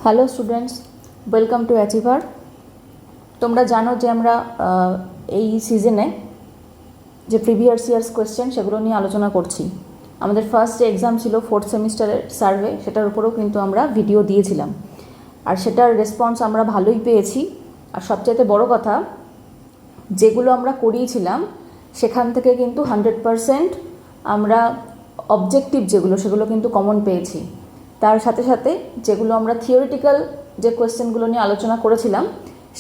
Hello students, welcome to achiever. তোমরা জানো যে আমরা এই সিজনে যে প্রিভিয়াস ইয়ার্স কোয়েশ্চেন সেগুলো নিয়ে আলোচনা করছি। আমাদের ফার্স্ট যে এক্সাম ছিল ফোর্থ সেমিস্টারের সার্ভে, সেটার উপরেও কিন্তু আমরা ভিডিও দিয়েছিলাম, আর সেটার রেসপন্স আমরা ভালোই পেয়েছি। আর সবচাইতে বড় কথা, যেগুলো আমরা করিয়েছিলাম সেখান থেকে কিন্তু 100% আমরা অবজেক্টিভ যেগুলো সেগুলো কিন্তু কমন পেয়েছি। তার সাথে সাথে যেগুলো আমরা থিওরিটিক্যাল যে কোয়েশ্চেনগুলো নিয়ে আলোচনা করেছিলাম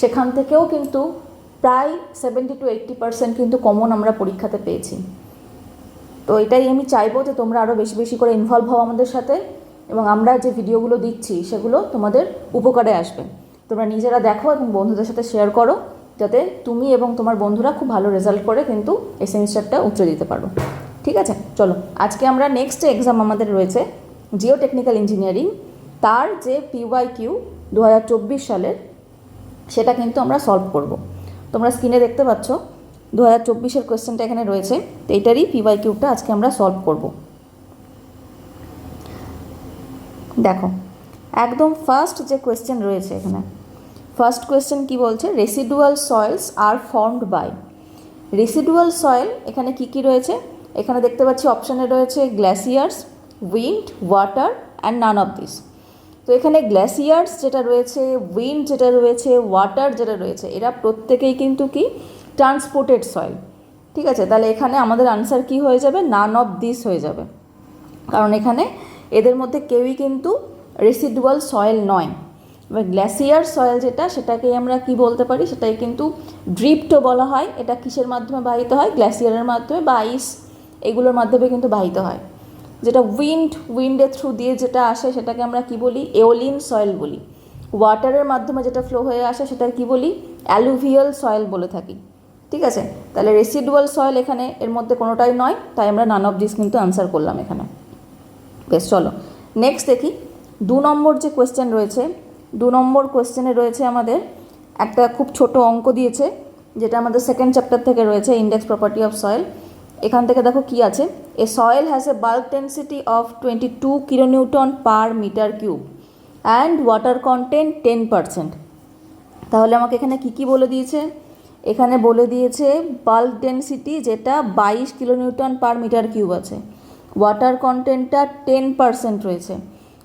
সেখান থেকেও কিন্তু প্রায় 70 to 80% কিন্তু কমন আমরা পরীক্ষাতে পেয়েছি। তো এটাই আমি চাইবো যে তোমরা আরও বেশি বেশি করে ইনভলভ হও আমাদের সাথে, এবং আমরা যে ভিডিওগুলো দিচ্ছি সেগুলো তোমাদের উপকারে আসবে। তোমরা নিজেরা দেখো এবং বন্ধুদের সাথে শেয়ার করো, যাতে তুমি এবং তোমার বন্ধুরা খুব ভালো রেজাল্ট করে কিন্তু এই সেমিস্টারটা উচ্চ দিতে পারো। ঠিক আছে, চলো আজকে আমরা নেক্সট এক্সাম আমাদের রয়েছে জিও টেকনিক্যাল ইঞ্জিনিয়ারিং, তার যে PYQ 2024 সালের, সেটা কিন্তু আমরা সলভ করব। তোমরা স্ক্রিনে দেখতে পাচ্ছ 2024-এর কোয়েশ্চেনটা এখানে রয়েছে, তো এইটারই PYQটা আজকে আমরা সলভ করব। দেখো, একদম ফার্স্ট যে কোয়েশ্চেন রয়েছে এখানে, ফার্স্ট কোয়েশ্চেন কি বলছে, residual soils are formed by. Residual soil এখানে কি কি রয়েছে, এখানে দেখতে পাচ্ছি অপশানে রয়েছে glaciers, wind, water and none of this. তো এখানে গ্লেসিয়ার্স যেটা রয়েছে, উইন্ড যেটা রয়েছে, ওয়াটার যেটা রয়েছে, এরা প্রত্যেকেই কিন্তু কি ট্রান্সপোর্টেড সয়েল। ঠিক আছে, তাহলে এখানে আমাদের আনসার কি হয়ে যাবে, নান অফ দিস হয়ে যাবে, কারণ এখানে এদের মধ্যে কেউই কিন্তু রেসিডুয়াল সয়েল নয়। এবার গ্লেসিয়ার সয়েল যেটা, সেটাকেই আমরা কি বলতে পারি, সেটাই কিন্তু ড্রিফটও বলা হয়। এটা কিসের মাধ্যমে বাহিত হয়, গ্লেসিয়ারের মাধ্যমে বা আইস এগুলোর মাধ্যমে কিন্তু বাহিত হয়। যেটা উইন্ডের থ্রু দিয়ে যেটা আসে সেটাকে আমরা কি বলি, এওলিন সয়েল বলি। ওয়াটারের মাধ্যমে যেটা ফ্লো হয়ে আসে সেটা কি বলি, অ্যালুভিয়াল সয়েল বলে থাকি। ঠিক আছে, তাহলে রেসিডুয়াল সয়েল এখানে এর মধ্যে কোনোটাই নয়, তাই আমরা নান অফ দিস কিন্তু আনসার করলাম এখানে। বেশ, চলো নেক্সট দেখি। 2 নম্বর যে কোয়েশ্চেন রয়েছে, 2 নম্বর কোয়েশ্চেনে রয়েছে আমাদের একটা খুব ছোট অঙ্ক দিয়েছে, যেটা আমাদের সেকেন্ড চ্যাপ্টার থেকে রয়েছে, ইন্ডেক্স প্রপার্টি অফ সয়েল। এখান থেকে দেখো কি আছে, a soil has a bulk density of 22 kilonewton per metre cube and water content 10%। তাহলে আমাকে এখানে কি কি বলে দিয়েছে, এখানে বলে দিয়েছে বাল্ক ডেন্সিটি যেটা 22 কিলোনিউটন পার মিটার কিউব আছে, ওয়াটার কন্টেন্টটা 10% রয়েছে।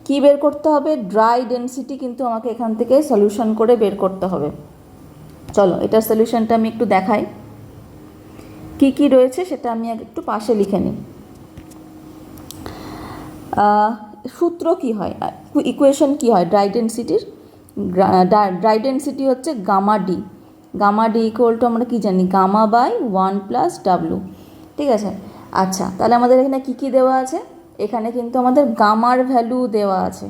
কি বের করতে হবে, ড্রাই ডেন্সিটি কিন্তু আমাকে এখান থেকে সলিউশন করে বের করতে হবে। চলো এটার সলিউশনটা আমি একটু দেখাই, কি কি রয়েছে সেটা আমি একটু পাশে লিখে নিই। সূত্র কি হয়, ইকুয়েশন কি হয় ড্রাই ডেন্সিটির, ড্রাই ডেন্সিটি হচ্ছে gamma D. Gamma D equal to আমরা কি জানি, গামা বাই 1 + W। ঠিক আছে, আচ্ছা তাহলে আমাদের এখানে কি কি দেওয়া আছে, এখানে কিন্তু আমাদের গামার ভ্যালু দেওয়া আছে।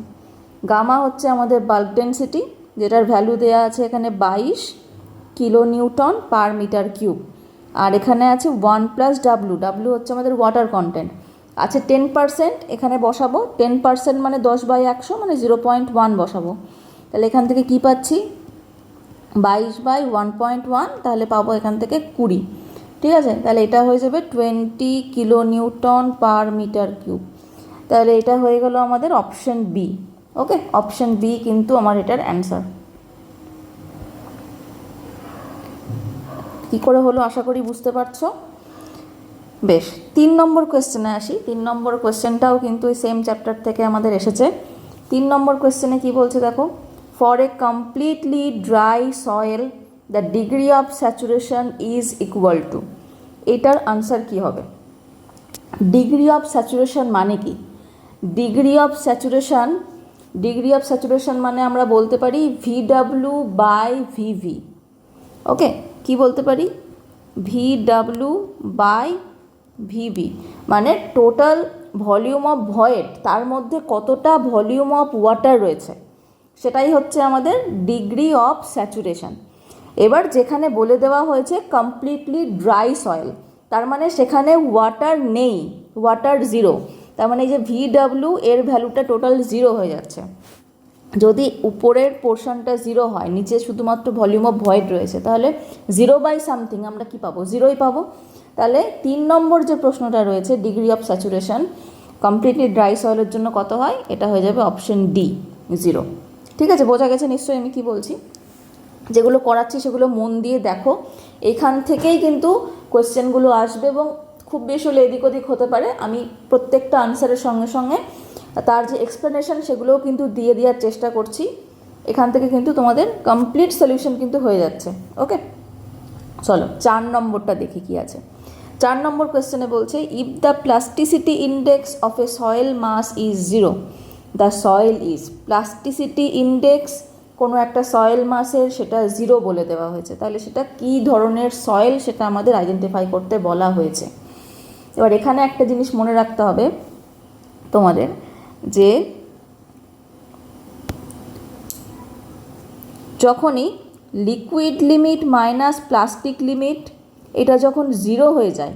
গামা হচ্ছে আমাদের বাল্ক ডেন্সিটি, যেটার ভ্যালু দেওয়া আছে এখানে 22 কিলোনিউটন পার মিটার কিউব, আর এখানে আছে 1 + W। W হচ্ছে আমাদের ওয়াটার কন্টেন্ট। আছে 10%, এখানে বসাবো 10% মানে 10/100 মানে 0.1 বসাবো। তাহলে এখান থেকে কি পাচ্ছি, 22/1.1, তাহলে পাবো এখান থেকে 20। ঠিক আছে, তাহলে এটা হয়ে যাবে 20 কিলোনিউটন পার মিটার কিউব। তাহলে এটা হয়ে গেল আমাদের অপশন বি। ওকে, অপশন বি কিন্তু আমার এটার অ্যান্সার। কী করে হলো আশা করি বুঝতে পারছো। বেশ, 3 নম্বর কোয়েশ্চেনে আসি। 3 নম্বর কোয়েশ্চেনটাও কিন্তু এই সেম চ্যাপ্টার থেকে আমাদের এসেছে। 3 নম্বর কোয়েশ্চেনে কী বলছে দেখো, for a completely dry soil the degree of saturation is equal to. এটার আনসার কী হবে, ডিগ্রি অফ স্যাচুরেশন মানে কি, ডিগ্রি অফ স্যাচুরেশন মানে আমরা বলতে পারি VW/VV। ওকে, কি বলতে পারি, VW/VV মানে টোটাল ভলিউম অফ ভয়েড, তার মধ্যে কতটা ভলিউম অফ ওয়াটার রয়েছে, সেটাই হচ্ছে আমাদের ডিগ্রি অফ স্যাচুরেশন। এবার যেখানে বলে দেওয়া হয়েছে কমপ্লিটলি ড্রাই সয়েল, তার মানে সেখানে ওয়াটার নেই, ওয়াটার 0, তার মানে এই যে VW এর ভ্যালুটা টোটাল 0 হয়ে যাচ্ছে। যদি উপরের পোর্শনটা 0 হয়, নিচে শুধুমাত্র ভলিউম অফ ভয়েড রয়েছে, তাহলে 0/something আমরা কি পাবো, 0ই পাবো। তাহলে 3 নম্বর যে প্রশ্নটা রয়েছে, degree of saturation completely dry সয়েলের জন্য কত হয়, এটা হয়ে যাবে অপশন ডি 0। ঠিক আছে, বোঝা গেছে নিশ্চয়ই আমি কি বলছি। যেগুলো করাচ্ছি সেগুলো মন দিয়ে দেখো, এখান থেকেই কিন্তু কোয়েশ্চেনগুলো আসবে এবং খুব বেশি হলে এদিক ওদিক হতে পারে। আমি প্রত্যেকটা আনসারের সঙ্গে সঙ্গে তার যে এক্সপ্লেনেশন সেগুলোও কিন্তু দিয়ে দেওয়ার চেষ্টা করছি। এখান থেকে কিন্তু তোমাদের কমপ্লিট সলিউশন কিন্তু হয়ে যাচ্ছে। ওকে, চলো 4 নম্বরটা দেখি কি আছে। 4 নম্বর কোয়েশ্চেনে বলছে, if the plasticity index of a soil mass is 0, the soil is. Plasticity index কোনো একটা সয়েল মাসের সেটা 0 বলে দেওয়া হয়েছে, তাহলে সেটা কী ধরনের সয়েল সেটা আমাদের আইডেন্টিফাই করতে বলা হয়েছে। এবার এখানে একটা জিনিস মনে রাখতে হবে তোমাদের, যে যখনই liquid limit minus plastic limit এটা যখন 0 হয়ে যায়,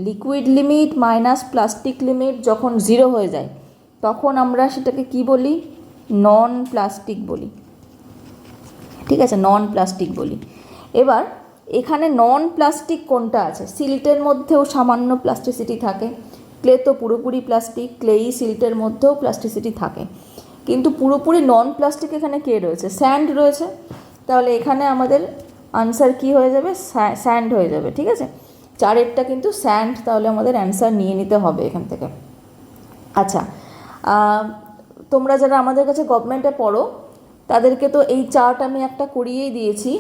liquid limit minus plastic limit যখন 0 হয়ে যায়, তখন আমরা সেটাকে কি বলি? নন প্লাস্টিক বলি। ঠিক আছে, নন প্লাস্টিক বলি। এবার এখানে নন প্লাস্টিক কোনটা আছে? সিল্টের মধ্যেও সামান্য প্লাস্টিসিটি থাকে, ক্লে তো পুরোপুরি প্লাস্টিক, ক্লেই সিল্টের মধ্যেও প্লাস্টিসিটি থাকে, কিন্তু পুরোপুরি নন প্লাস্টিক এখানে কে রয়েছে? স্যান্ড রয়েছে। তাহলে এখানে আমাদের আনসার কি হয়ে যাবে? স্যান্ড হয়ে যাবে। ঠিক আছে, 4এরটা কিন্তু স্যান্ড, তাহলে আমাদের অ্যান্সার নিয়ে নিতে হবে এখান থেকে। আচ্ছা, তোমরা যারা আমাদের কাছে গভর্নমেন্টে পড়ো তাদেরকে তো এই চার্ট আমি একটা করিয়েই দিয়েছি,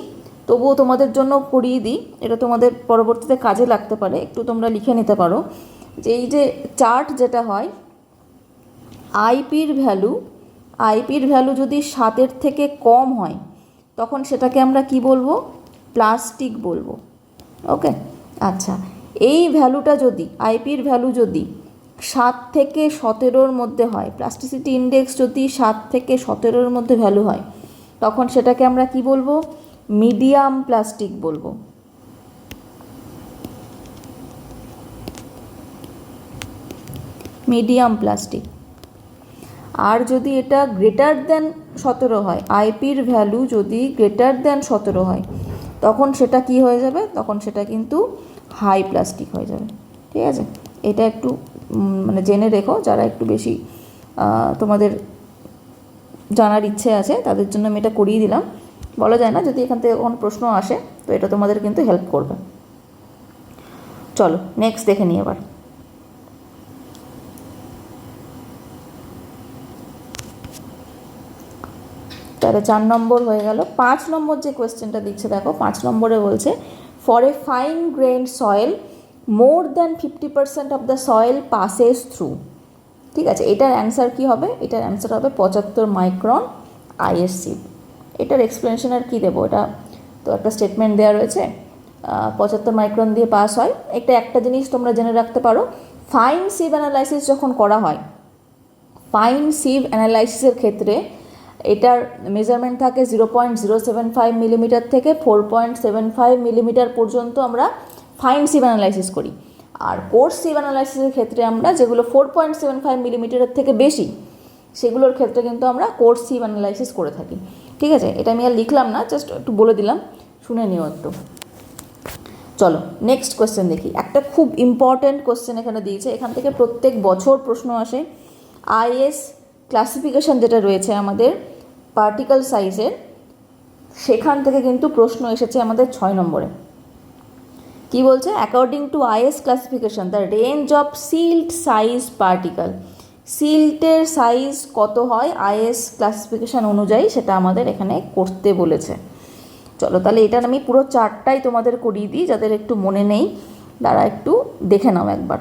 তবুও তোমাদের জন্য করিয়ে দিই, এটা তোমাদের পরবর্তীতে কাজে লাগতে পারে, একটু তোমরা লিখে নিতে পারো যে এই যে চার্ট যেটা হয়, আইপির ভ্যালু যদি 7-এর থেকে কম হয় তখন সেটাকে আমরা কি বলবো? প্লাস্টিক বলবো। ওকে, আচ্ছা, এই ভ্যালুটা যদি, আইপির ভ্যালু যদি 7 থেকে 17-র মধ্যে হয়, প্লাস্টিসিটি ইন্ডেক্স যদি 7 থেকে 17-র মধ্যে ভ্যালু হয়, তখন সেটাকে আমরা কি বলবো? মিডিয়াম প্লাস্টিক বলবো। Medium plastic. আর যদি এটা গ্রেটার দেন 17 হয়, আইপির ভ্যালু যদি গ্রেটার দেন 17 হয়, তখন সেটা কি হয়ে যাবে? তখন সেটা কিন্তু হাই প্লাস্টিক হয়ে যাবে। ঠিক আছে, এটা একটু মানে জেনে রেখো, যারা একটু বেশি তোমাদের জানার ইচ্ছে আছে তাদের জন্য আমি এটা করিয়ে দিলাম। বলা যায় না যদি এখান থেকে কোনো প্রশ্ন আসে, তো এটা তোমাদের কিন্তু হেল্প করবে। চলো নেক্সট দেখে নিই এবার। তাহলে 4 নম্বর হয়ে গেল। 5 নম্বর যে কোয়েশ্চেনটা দিচ্ছে দেখো, 5 নম্বরে বলছে, for a fine grain soil more than 50% of the soil passes through. ঠিক আছে, এটার অ্যান্সার কি হবে? এটার অ্যান্সার হবে 75 মাইক্রন আইএসসি। এটার এক্সপ্লেনেশন আর কী দেবো, এটা তো একটা স্টেটমেন্ট দেওয়া রয়েছে, 75 মাইক্রন দিয়ে পাস হয়। এটা একটা জিনিস তোমরা জেনে রাখতে পারো, ফাইন সিভ অ্যানালাইসিস যখন করা হয়, ফাইন সিভ অ্যানালাইসিসের ক্ষেত্রে এটার মেজারমেন্ট থাকে 0.075 মিলিমিটার থেকে 4.75 মিলিমিটার পর্যন্ত আমরা ফাইন সিভ অ্যানালাইসিস করি। আর কোর্স সিভ অ্যানালাইসিসের ক্ষেত্রে আমরা যেগুলো 4.75 মিলিমিটারের থেকে বেশি, সেগুলোর ক্ষেত্রে কিন্তু আমরা কোর্স সিভ অ্যানালাইসিস করে থাকি। ঠিক আছে, এটা আমি আর লিখলাম না, জাস্ট একটু বলে দিলাম, শুনে নিও একটু। চলো নেক্সট কোয়েশ্চেন দেখি। একটা খুব ইম্পর্ট্যান্ট কোয়েশ্চেন এখানে দিয়েছে, এখান থেকে প্রত্যেক বছর প্রশ্ন আসে। আইএস ক্লাসিফিকেশান যেটা রয়েছে আমাদের পার্টিকেল সাইজের, সেখান থেকে কিন্তু প্রশ্ন এসেছে আমাদের 6 নম্বরে। কি বলছে? According to IS classification the range of silt size particle. সিল্টের সাইজ কত হয় আইএস ক্লাসিফিকেশান অনুযায়ী, সেটা আমাদের এখানে করতে বলেছে। চলো তাহলে এটা আমি পুরো চার্টটাই তোমাদের করিয়ে দিই, যাদের একটু মনে নেই তারা একটু দেখে নাও একবার।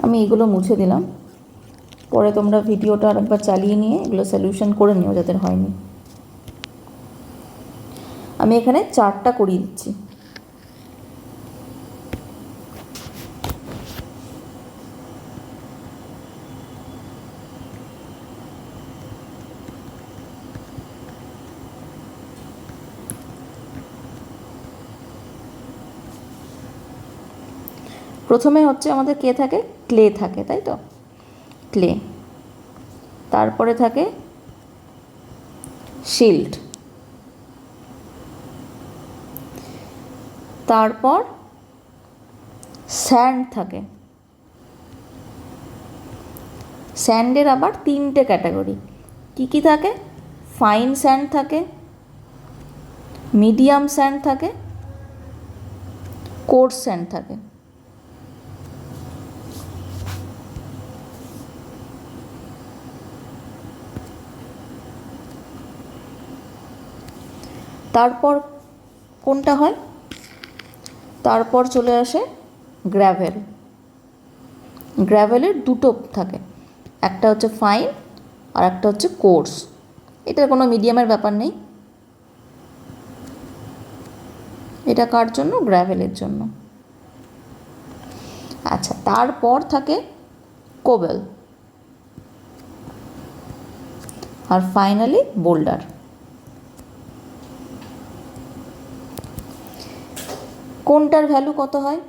আমি এগুলো মুছে দিলাম, পরে তোমরা ভিডিওটা আরেকবার চালিয়ে নিয়ে এগুলো সলিউশন করে নিও যাদের হয়নি। আমি এখানে চার্টটা করিয়ে দিচ্ছি। প্রথমে হচ্ছে আমাদের কে থাকে? ক্লে থাকে, তাই তো, ক্লে। তারপরে থাকে শিল্ড, তারপর স্যান্ড থাকে, স্যান্ডের আবার 3টে ক্যাটাগরি কী কী থাকে? ফাইন স্যান্ড থাকে, মিডিয়াম স্যান্ড থাকে, কোর্স স্যান্ড থাকে। তারপর কোনটা হয়? তারপর চলে আসে গ্র্যাভেল। গ্র্যাভেলের দুটো থাকে, একটা হচ্ছে ফাইন আর একটা হচ্ছে কোর্স। এটার কোনো মিডিয়ামের ব্যাপার নেই। এটা কার জন্য? গ্র্যাভেলের জন্য। আচ্ছা, তারপর থাকে কোবেল আর ফাইনালি বোল্ডার। কোনটার ভ্যালু কত হয়?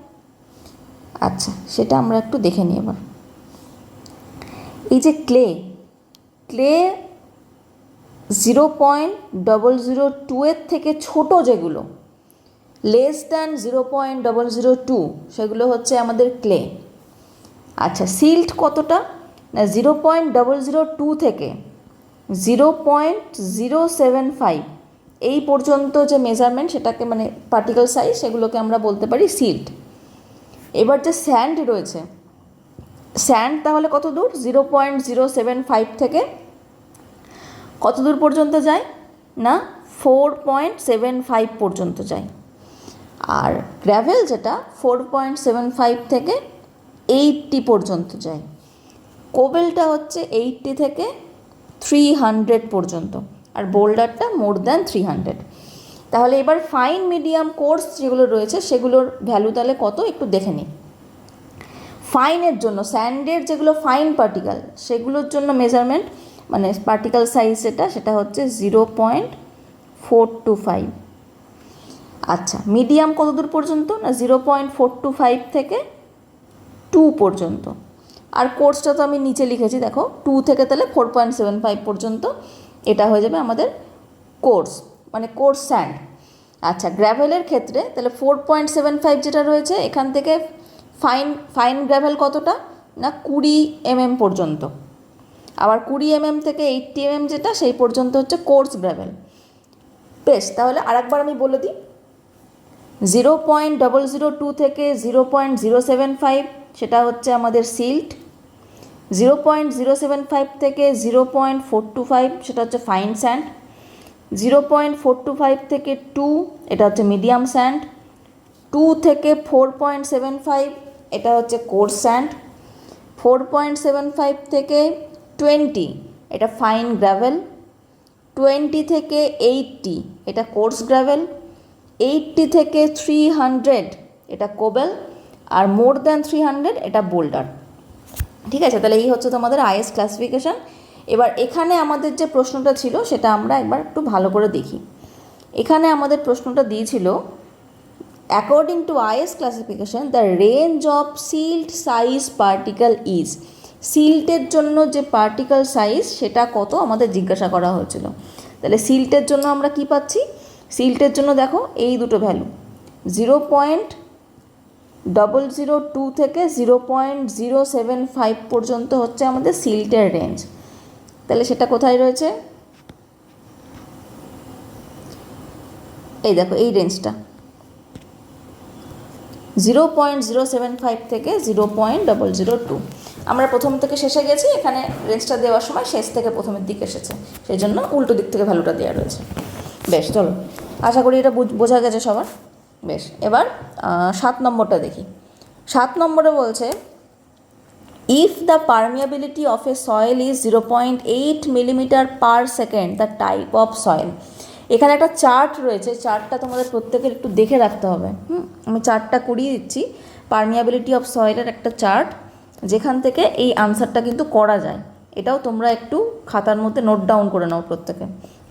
আচ্ছা, সেটা আমরা একটু দেখে নিই এবার। এই যে ক্লে 0.002 এর থেকে ছোট যেগুলো, লেস দ্যান 0.002, সেগুলো হচ্ছে আমাদের ক্লে। আচ্ছা, সিল্ট কতটা? না, 0.002 থেকে 0.075 এই পর্যন্ত যে মেজারমেন্ট, সেটাকে মানে পার্টিকেল সাইজ, সেগুলোকে আমরা বলতে পারি সিল্ট। এবার যে স্যান্ড রয়েছে, স্যান্ড তাহলে কত দূর? 0.075 থেকে কত দূর পর্যন্ত যায়? না, 4.75 পর্যন্ত যায়। আর গ্র্যাভেল যেটা 4.75 থেকে 80 পর্যন্ত যায়। কোবেলটা হচ্ছে 80 থেকে 300 পর্যন্ত, আর বোল্ডারটা মোর দ্যান 300। তাহলে এবার ফাইন, মিডিয়াম, কোর্স যেগুলো রয়েছে সেগুলোর ভ্যালু তাহলে কত একটু দেখে নিই। ফাইনের জন্য, স্যান্ডের যেগুলো ফাইন পার্টিকেল, সেগুলোর জন্য মেজারমেন্ট মানে পার্টিকেল সাইজ সেটা হচ্ছে 0.425। আচ্ছা, মিডিয়াম কত দূর পর্যন্ত? না, 0.425 থেকে 2 পর্যন্ত। আর কোর্সটা তো আমি নিচে লিখেছি, দেখো 2 থেকে তাহলে 4.75 পর্যন্ত, এটা হয়ে যাবে আমাদের কোর্স, মানে কোর্স স্যান্ড। আচ্ছা, গ্র্যাভেলের ক্ষেত্রে তাহলে 4.75 যেটা রয়েছে, এখান থেকে ফাইন গ্র্যাভেল কতটা? না, 20 mm পর্যন্ত। আবার 20 mm থেকে 80 mm যেটা, সেই পর্যন্ত হচ্ছে কোর্স গ্র্যাভেল। বেশ, তাহলে আরেকবার আমি বলে দিই। 0.002 থেকে 0.075 সেটা হচ্ছে আমাদের সিল্ট। 0.075 থেকে 0.425 সেটা হচ্ছে ফাইন স্যান্ড। 0.425 থেকে 2 এটা হচ্ছে মিডিয়াম স্যান্ড। 2 থেকে 4.75 এটা হচ্ছে কোর্স স্যান্ড। 4.75 থেকে 20 এটা ফাইন গ্র্যাভেল। 20 থেকে 80 এটা কোর্স গ্র্যাভেল। 80 থেকে 300 এটা কোবেল, আর মোর দ্যান 300 এটা বোল্ডার। ঠিক আছে, তাহলে এই হচ্ছে তোমাদের আইএস ক্লাসিফিকেশান। এবার এখানে আমাদের যে প্রশ্নটা ছিল সেটা আমরা একবার একটু ভালো করে দেখি। এখানে আমাদের প্রশ্নটা দিয়েছিল, according to IS classification the range of silt size particle is. সিল্টের জন্য যে পার্টিকেল সাইজ সেটা কত আমাদের জিজ্ঞাসা করা হয়েছিল। তাহলে সিল্টের জন্য আমরা কি পাচ্ছি? সিল্টের জন্য দেখো এই দুটো ভ্যালু, 0.002 থেকে 0.075 পর্যন্ত হচ্ছে আমাদের সিল্টের রেঞ্জ। তাহলে সেটা কোথায় রয়েছে? এই দেখো, এই রেঞ্জটা 0.075 থেকে 0.002। আমরা প্রথম থেকে শেষে গেছি, এখানে রেঞ্জটা দেওয়ার সময় শেষ থেকে প্রথমের দিকে এসেছে, সেই জন্য উল্টো দিক থেকে ভ্যালুটা দেওয়া রয়েছে। বেশ, চলো, আশা করি এটা বোঝা গেছে সবার। বেশ, এবার 7 নম্বরটা দেখি। 7 নম্বরে বলছে, if the permeability of a soil is 0.8 millimetre per second the type of soil. এখানে একটা চার্ট রয়েছে, চার্টটা তোমাদের প্রত্যেকের একটু দেখে রাখতে হবে। আমি চার্টটা করিয়ে দিচ্ছি, পারমিয়াবিলিটি অফ সয়েলের একটা চার্ট, যেখান থেকে এই আনসারটা কিন্তু করা যায়। এটাও তোমরা একটু খাতার মধ্যে নোট ডাউন করে নাও প্রত্যেকে,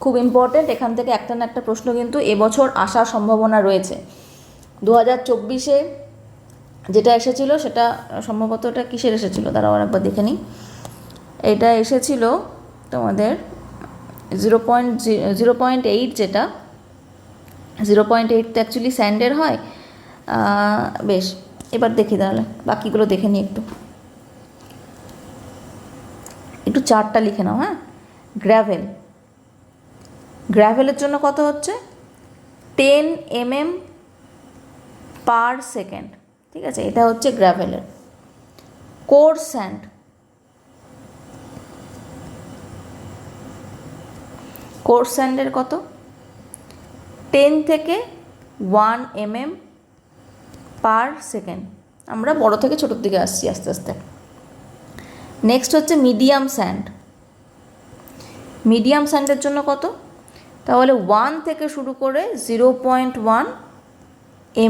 খুব ইম্পর্টেন্ট। এখান থেকে একটা না একটা প্রশ্ন কিন্তু এবছর আসার সম্ভাবনা রয়েছে। 2024-এ যেটা এসেছিল সেটা সম্ভবত এটা কিসের এসেছিলো, দাঁড়াও একবার দেখে নিই। এটা এসেছিল তোমাদের 0.8, যেটা 0.8 তো অ্যাকচুয়ালি স্যান্ডের হয়। বেশ, এবার দেখি তাহলে বাকিগুলো দেখে নিই একটু। একটু চারটা লিখে নাও, হ্যাঁ। গ্র্যাভেল, গ্র্যাভেলের জন্য কত হচ্ছে 10 mm পার সেকেন্ড, ঠিক আছে, এটা হচ্ছে গ্র্যাভেলের। কোর্স স্যান্ড, কোর্স স্যান্ডের কত 10 থেকে 1 mm পার সেকেন্ড। আমরা বড় থেকে ছোটোর দিকে আসছি আস্তে আস্তে। নেক্সট হচ্ছে মিডিয়াম স্যান্ড, মিডিয়াম স্যান্ডের জন্য কত, তাহলে 1 থেকে শুরু করে 0.1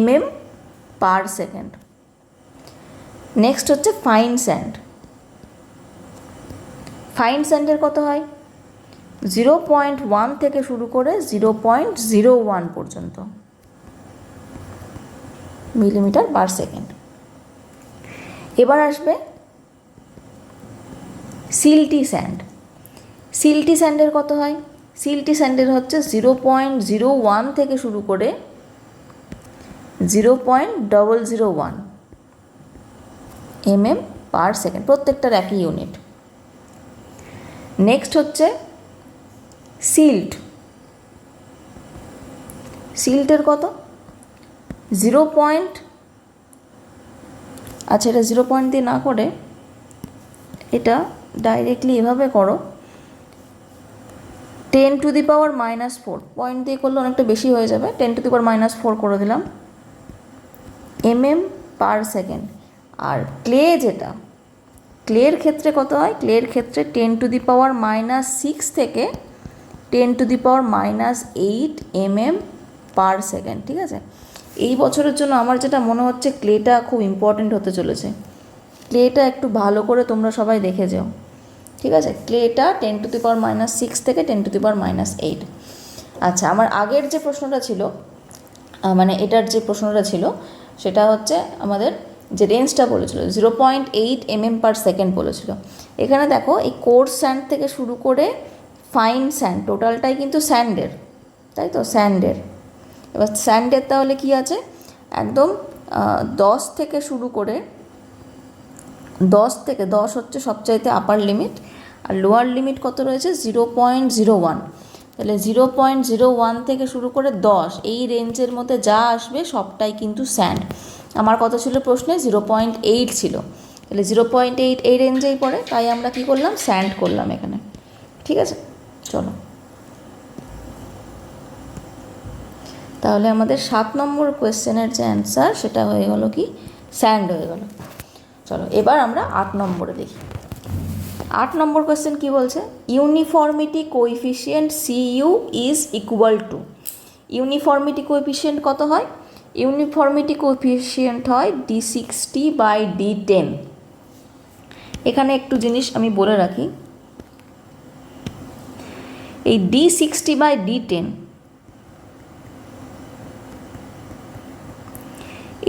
mm পার সেকেন্ড। নেক্সট হচ্ছে ফাইন স্যান্ড, ফাইন স্যান্ডের কত হয় 0.1 থেকে শুরু করে 0.01 পর্যন্ত মিলিমিটার পার সেকেন্ড। এবার আসবে সিল্টি স্যান্ড, সিল্টি স্যান্ডের কত হয়, সিল্টি স্যান্ডের হচ্ছে 0.01 থেকে শুরু করে 0.001 mm পার সেকেন্ড, প্রত্যেকটার একই ইউনিট। নেক্সট হচ্ছে সিল্ট, সিল্টের কত 0. আচ্ছা, এটা 0 পয়েন্ট দিয়ে না করে এটা ডাইরেক্টলি এভাবে করো, 10⁻⁻⁴, পয়েন্ট দিয়ে করলে অনেকটা বেশি হয়ে যাবে, 10⁻⁻⁴ করে দিলাম mm পার সেকেন্ড। আর ক্লে, যেটা ক্লের ক্ষেত্রে কত হয়, ক্লের ক্ষেত্রে 10⁻⁻6 থেকে 10⁻⁻8 mm পার সেকেন্ড, ঠিক আছে। এই বছরের জন্য আমার যেটা মনে হচ্ছে ক্লেটা খুব ইম্পর্টেন্ট হতে চলেছে, ক্লেটা একটু ভালো করে তোমরা সবাই দেখে যাও, ঠিক আছে। ক্লেটা 10⁻⁻6 থেকে 10⁻⁻8। আচ্ছা, আমার আগের যে প্রশ্নটা ছিল, মানে এটার যে প্রশ্নটা ছিল সেটা হচ্ছে আমাদের যে রেঞ্জটা বলেছিল 0.8 mm পার সেকেন্ড বলেছিল। এখানে দেখো এই কোর্স স্যান্ড থেকে শুরু করে ফাইন স্যান্ড টোটালটাই কিন্তু স্যান্ডের, তাই তো, স্যান্ডের। এবার স্যান্ডের তাহলে কি আছে, একদম 10 থেকে শুরু করে 10 হচ্ছে সবচাইতে আপার লিমিট, আর লোয়ার লিমিট কত রয়েছে 0.01। তাহলে 0.01 থেকে শুরু করে 10, এই রেঞ্জের মধ্যে যা আসবে সবটাই কিন্তু স্যান্ড। আমার কত ছিল প্রশ্নে 0.8 ছিল, তাহলে 0.8 এই রেঞ্জেই পড়ে, তাই আমরা কি করলাম স্যান্ড করলাম এখানে, ঠিক আছে। চলো, তাহলে আমাদের 7 নম্বর কোয়েশ্চেনের যে অ্যান্সার সেটা হয়ে গেল কি স্যান্ড হয়ে গেল। চলো এবার আমরা 8 নম্বরে দেখি। 8 নম্বর কোয়েশ্চেন কি বলছে, uniformity coefficient CU is equal to, uniformity coefficient কত হয়, ইউনিফর্মিটি কোএফিসিয়েন্ট হয় D60/D10। এখানে একটু জিনিস আমি বলে রাখি, এই D60/D10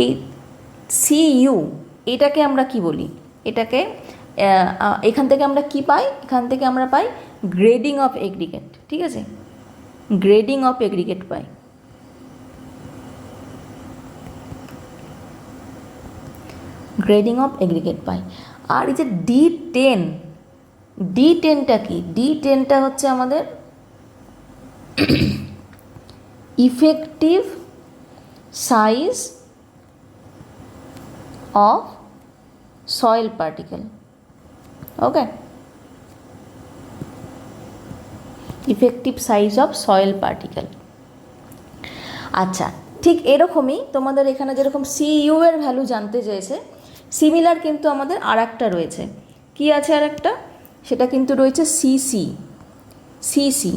এই CU এটাকে আমরা কি বলি, এটাকে এখান থেকে আমরা কি পাই, এখান থেকে আমরা পাই গ্রেডিং অফ এগ্রিগেট, ঠিক আছে, গ্রেডিং অফ এগ্রিগেট পাই। গ্রেডিং অফ এগ্রিগেট পাই। আর এই যে D10টা কি, D10টা হচ্ছে আমাদের effective size of soil particle, okay, effective size of soil particle. আচ্ছা, ঠিক এরকমই তোমাদের এখানে যেরকম CU এর ভ্যালু জানতে চেয়েছে, সিমিলার কিন্তু আমাদের আর একটা রয়েছে, কি আছে আর একটা, সেটা কিন্তু রয়েছে সিসি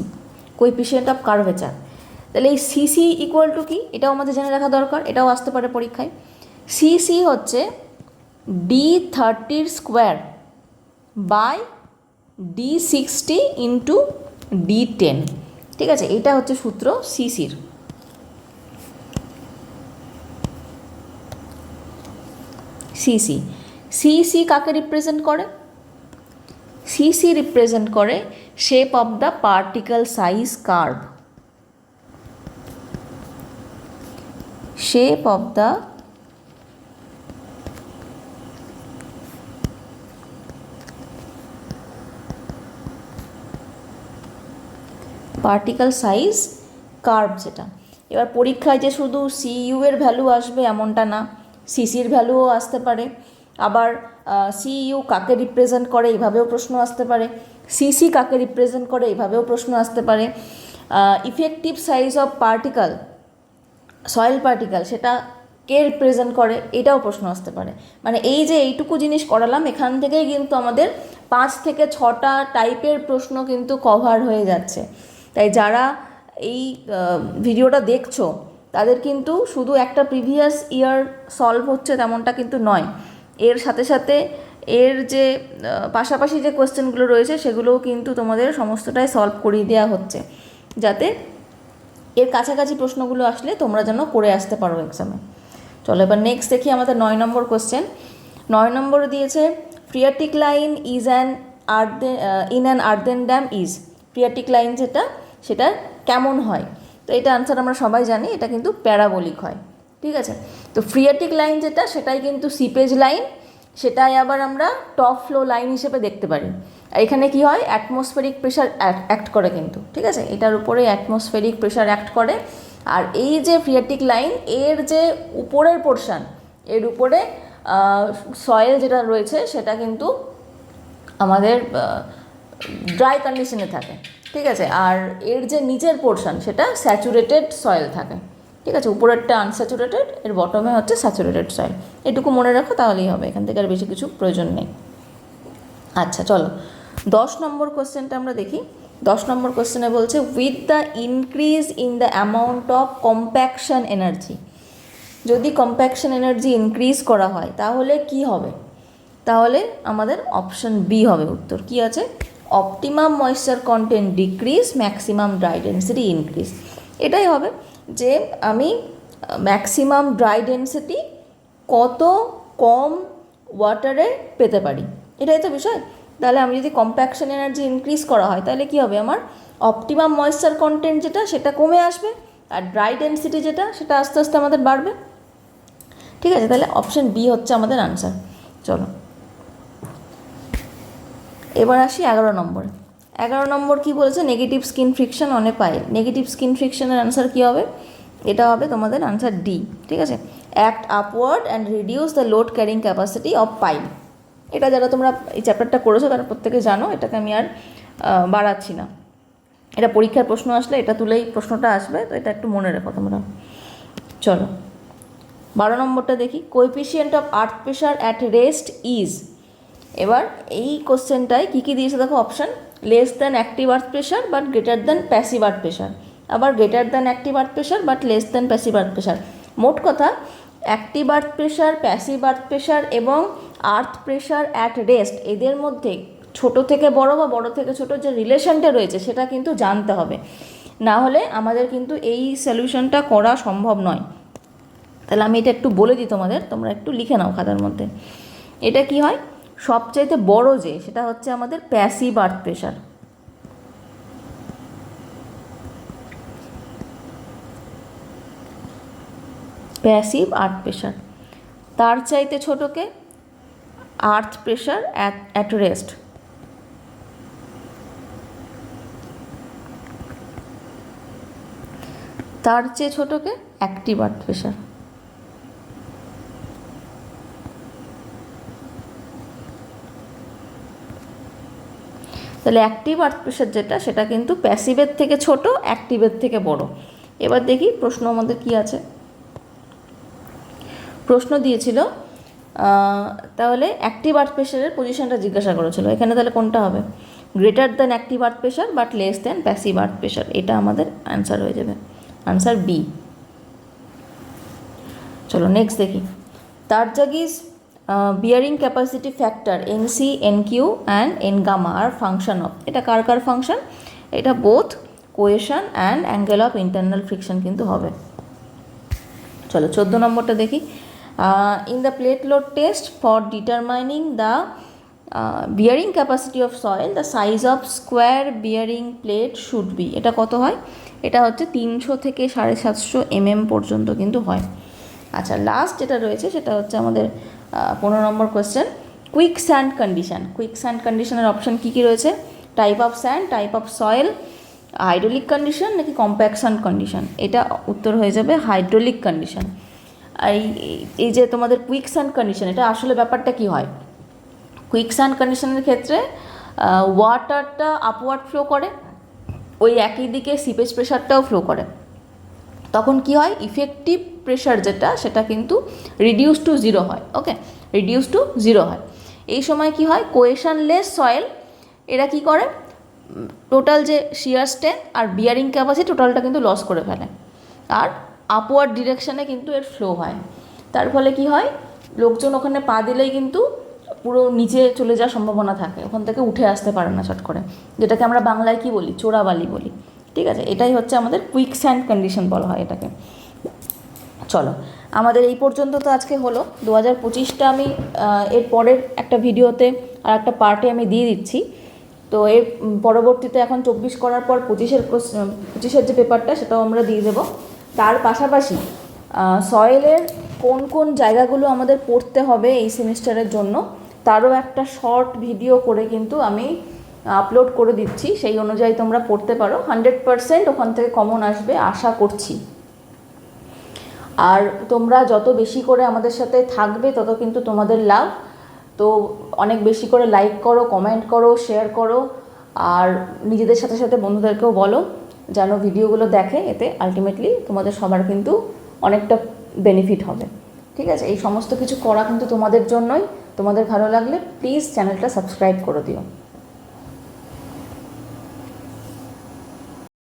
কোএফিসিয়েন্ট অফ কার্ভেচার। তাহলে এই সিসি ইকুয়াল টু কি, এটাও আমাদের জেনে রাখা দরকার, এটাও আসতে পারে পরীক্ষায়। সিসি হচ্ছে D30² by D60 into D10, ঠিক আছে, এটা হচ্ছে সূত্র সিসির। সিসি কাকে রিপ্রেজেন্ট করে, সিসি রিপ্রেজেন্ট করে shape of the particle size curve, shape of the particle size curve যেটা। এবার পরীক্ষায় যে শুধু সিইউ এর ভ্যালু আসবে এমনটা না, সিসির ভ্যালুও আসতে পারে। আবার সিইউ কাকে রিপ্রেজেন্ট করে এইভাবেও প্রশ্ন আসতে পারে, সিসি কাকে রিপ্রেজেন্ট করে এইভাবেও প্রশ্ন আসতে পারে। Effective size of particle, soil particle, সেটা কে রিপ্রেজেন্ট করে এটাও প্রশ্ন আসতে পারে। মানে এই যে এইটুকু জিনিস করালাম, এখান থেকেই কিন্তু আমাদের 5 থেকে 6টা টাইপের প্রশ্ন কিন্তু কভার হয়ে যাচ্ছে। তাই যারা এই ভিডিওটা দেখছো তাদের কিন্তু শুধু একটা প্রিভিয়াস ইয়ার সলভ হচ্ছে তেমনটা কিন্তু নয়, এর সাথে সাথে এর যে পাশাপাশি যে কোয়েশ্চেনগুলো রয়েছে সেগুলোও কিন্তু তোমাদের সমস্তটাই সলভ করিয়ে দেওয়া হচ্ছে, যাতে এর কাছাকাছি প্রশ্নগুলো আসলে তোমরা যেন করে আসতে পারো এক্সামে। চলো এবার নেক্সট দেখি আমাদের 9 নম্বর কোয়েশ্চেন। 9 নম্বরে দিয়েছে phreatic line is an in an earthen dam is. Phreatic line যেটা সেটা কেমন হয়? তো এটা আনসার আমরা সবাই জানি, এটা কিন্তু প্যারাবোলিক হয়। ঠিক আছে, তো ফ্রিয়াটিক লাইন যেটা সেটাই কিন্তু সিপেজ লাইন, সেটাই আবার আমরা টপ ফ্লো লাইন হিসেবে দেখতে পারি। এখানে কি হয়, অ্যাটমসফেরিক প্রেশার অ্যাক্ট করে কিন্তু, ঠিক আছে, এটার উপরে অ্যাটমসফেরিক প্রেশার অ্যাক্ট করে। আর এই যে ফ্রিয়াটিক লাইন, এর যে উপরের পোর্শন, এর উপরে সয়েল যেটা রয়েছে সেটা কিন্তু আমাদের ড্রাই কন্ডিশনে থাকে, ঠিক আছে, আর এর যে নিচের পোর্শন সেটা স্যাচুরেটেড সয়েল থাকে। ঠিক আছে, উপরেরটা আনস্যাচুরেটেড, এর বটমে হচ্ছে স্যাচুরেটেড সয়েল। এটুকু মনে রাখো তাহলেই হবে, এখান থেকে আর বেশি কিছু প্রয়োজন নেই। আচ্ছা চলো 10 নম্বর কোশ্চেনটা আমরা দেখি। 10 নম্বর কোশ্চেনে বলছে with the increase in the amount of compaction energy. যদি কম্প্যাকশন এনার্জি ইনক্রিজ করা হয় তাহলে কি হবে? তাহলে আমাদের অপশন বি হবে উত্তর। কি আছে? Optimum moisture content decrease, maximum dry density increase. এটাই হবে যে আমি ম্যাক্সিমাম ড্রাই ডেন্সিটি কত কম ওয়াটারে পেতে পারি, এটাই তো বিষয়। তাহলে আমি যদি কম্প্যাকশন এনার্জি ইনক্রিজ করা হয় তাহলে কি হবে, আমার অপটিমাম ময়েশ্চার কন্টেন্ট যেটা সেটা কমে আসবে, আর ড্রাই ডেন্সিটি যেটা সেটা আস্তে আস্তে আমাদের বাড়বে। ঠিক আছে, তাহলে অপশন বি হচ্ছে আমাদের আনসার। চলো এবার আসি 11 নম্বরে। 11 নম্বর কী বলেছে? Negative skin friction on a pile. Negative skin ফ্রিকশনের আনসার কী হবে? এটা হবে তোমাদের আনসার ডি। ঠিক আছে, act upward and reduce the load carrying capacity of pile. এটা যারা তোমরা এই চ্যাপ্টারটা করেছো তারা প্রত্যেকে জানো, এটাকে আমি আর বাড়াচ্ছি না। এটা পরীক্ষার প্রশ্ন আসলে এটা তুলেই প্রশ্নটা আসবে, তো এটা একটু মনে রেখো তোমরা। চলো 12 নম্বরটা দেখি। Coefficient of earth pressure at rest is. এবার এই কোশ্চেনটায় কী কী দিয়েছে দেখো option. Less than active earth pressure but greater than passive earth pressure, আবার greater than active earth pressure but less than passive earth pressure. মোট কথা active earth pressure, passive earth pressure এবং আর্থ প্রেশার অ্যাট রেস্ট, এদের মধ্যে ছোট থেকে বড় বা বড় থেকে ছোট যে রিলেশনটা রয়েছে সেটা কিন্তু জানতে হবে, না হলে আমাদের কিন্তু এই সলিউশনটা করা সম্ভব নয়। তাহলে আমি এটা একটু বলে দিই তোমাদের, তোমরা একটু লিখে নাও খাতার মধ্যে। এটা কি হয়, সবচাইতে বড় যে সেটা হচ্ছে আমাদের passive earth pressure. Passive earth pressure, তার চাইতে ছোটকে আর্থ প্রেশার অ্যাট রেস্ট। তার চেয়ে ছোটকে অ্যাক্টিভ আর্থ প্রেশার। তাহলে অ্যাক্টিভ আর্থ প্রেশার যেটা সেটা কিন্তু প্যাসিভের থেকে ছোট, অ্যাক্টিভের থেকে বড়। এবার দেখি প্রশ্ন আমাদের কি আছে। প্রশ্ন দিয়েছিল তাহলে অ্যাক্টিভ আর্থ প্রেশারের পজিশনটা জিজ্ঞাসা করেছিল, এখানে তাহলে কোনটা হবে? Greater than active earth pressure but less than passive earth pressure, এটা আমাদের অ্যান্সার হয়ে যাবে, আনসার বি। চলো নেক্সট দেখি। Terzaghi's bearing capacity factor NC, NQ and N gamma are function of. এটা কার কার ফাংশন? এটা both cohesion and angle of internal friction কিন্তু হবে। চলো 14 নম্বরটা দেখি। In the plate load test for determining the bearing capacity of soil the size of square bearing plate should be. এটা কত হয়? এটা হচ্ছে 300 থেকে 750 mm পর্যন্ত কিন্তু হয়। আচ্ছা লাস্ট যেটা রয়েছে সেটা হচ্ছে আমাদের 15 number question. Quick sand condition. Quick sand কন্ডিশনের অপশান কী কী রয়েছে? Type of sand, type of soil, hydraulic condition নাকি কম্প্যাকশন কন্ডিশন? এটা উত্তর হয়ে যাবে হাইড্রোলিক কন্ডিশন। আর এই যে তোমাদের কুইকস্যান্ড কন্ডিশন, এটা আসলে ব্যাপারটা কি হয়? কুইকস্যান্ড কন্ডিশনের ক্ষেত্রে ওয়াটারটা আপওয়ার্ড ফ্লো করে, ওই একই দিকে সিপেজ প্রেশারটাও ফ্লো করে। তখন কি হয়, ইফেক্টিভ প্রেশার যেটা সেটা কিন্তু রিডিউস টু জিরো হয়। ওকে, রিডিউস টু জিরো হয়। এই সময় কি হয়, কোয়েশনলেস সয়েল এরা কি করে, টোটাল যে শিয়ার স্ট্রেংথ আর বিয়ারিং ক্যাপাসিটি টোটালটা কিন্তু লস করে ফেলে, আর আপওয়ার্ড ডিরেকশানে কিন্তু এর ফ্লো হয়। তার ফলে কি হয়, লোকজন ওখানে পা দিলেই কিন্তু পুরো নিচে চলে যাওয়ার সম্ভাবনা থাকে, ওখান থেকে উঠে আসতে পারে না চট করে, যেটাকে আমরা বাংলায় কি বলি, চোরাবালি বলি। ঠিক আছে, এটাই হচ্ছে আমাদের কুইকস্যান্ড কন্ডিশন বলা হয় এটাকে। চলো, আমাদের এই পর্যন্ত তো আজকে হলো। 2025টা আমি এর পরের একটা ভিডিওতে আর একটা পার্টে আমি দিয়ে দিচ্ছি। তো এর পরবর্তীতে এখন 24 করার পর 25-এর যে পেপারটা সেটাও আমরা দিয়ে দেবো। তার পাশাপাশি সয়েলের কোন কোন জায়গাগুলো আমাদের পড়তে হবে এই সেমিস্টারের জন্য তারও একটা শর্ট ভিডিও করে কিন্তু আমি আপলোড করে দিচ্ছি। সেই অনুযায়ী তোমরা পড়তে পারো, 100% ওখান থেকে কমন আসবে আশা করছি। আর তোমরা যত বেশি করে আমাদের সাথে থাকবে তত কিন্তু তোমাদের লাভ। তো অনেক বেশি করে লাইক করো, কমেন্ট করো, শেয়ার করো, আর নিজেদের সাথে সাথে বন্ধুদেরকেও বলো যেন ভিডিওগুলো দেখে। এতে আলটিমেটলি তোমাদের সবার কিন্তু অনেকটা বেনিফিট হবে। ঠিক আছে, এই সমস্ত কিছু করা কিন্তু তোমাদের জন্যই। তোমাদের ভালো লাগলে প্লিজ চ্যানেলটা সাবস্ক্রাইব করে দিও।